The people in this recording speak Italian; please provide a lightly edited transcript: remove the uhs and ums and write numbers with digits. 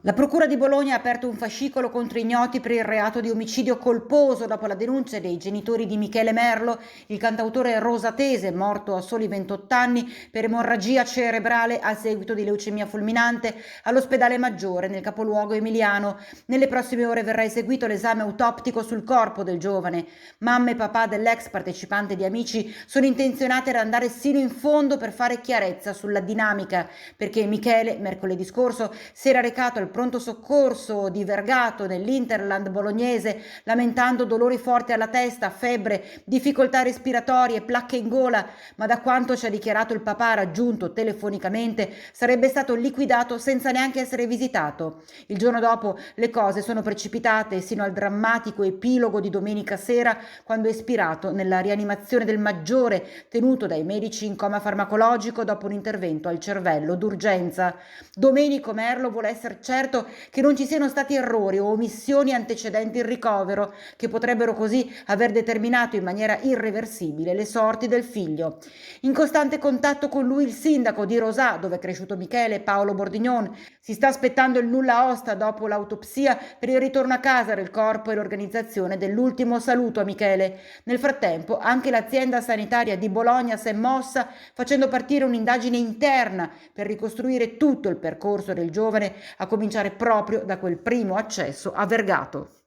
La Procura di Bologna ha aperto un fascicolo contro ignoti per il reato di omicidio colposo dopo la denuncia dei genitori di Michele Merlo, il cantautore rosatese morto a soli 28 anni per emorragia cerebrale a seguito di leucemia fulminante all'ospedale Maggiore nel capoluogo emiliano. Nelle prossime ore verrà eseguito l'esame autoptico sul corpo del giovane. Mamma e papà dell'ex partecipante di Amici sono intenzionate ad andare sino in fondo per fare chiarezza sulla dinamica, perché Michele mercoledì scorso si era recato al pronto soccorso di Vergato nell'Interland bolognese lamentando dolori forti alla testa, febbre, difficoltà respiratorie, placche in gola, ma da quanto ci ha dichiarato il papà raggiunto telefonicamente sarebbe stato liquidato senza neanche essere visitato. Il giorno dopo le cose sono precipitate sino al drammatico epilogo di domenica sera quando è espirato nella rianimazione del Maggiore tenuto dai medici in coma farmacologico dopo un intervento al cervello d'urgenza. Domenico Merlo vuole essere certo che non ci siano stati errori o omissioni antecedenti il ricovero, che potrebbero così aver determinato in maniera irreversibile le sorti del figlio. In costante contatto con lui il sindaco di Rosà, dove è cresciuto Michele, Paolo Bordignon, si sta aspettando il nulla osta dopo l'autopsia per il ritorno a casa del corpo e l'organizzazione dell'ultimo saluto a Michele. Nel frattempo anche l'azienda sanitaria di Bologna si è mossa facendo partire un'indagine interna per ricostruire tutto il percorso del giovane a cominciare proprio da quel primo accesso a Vergato.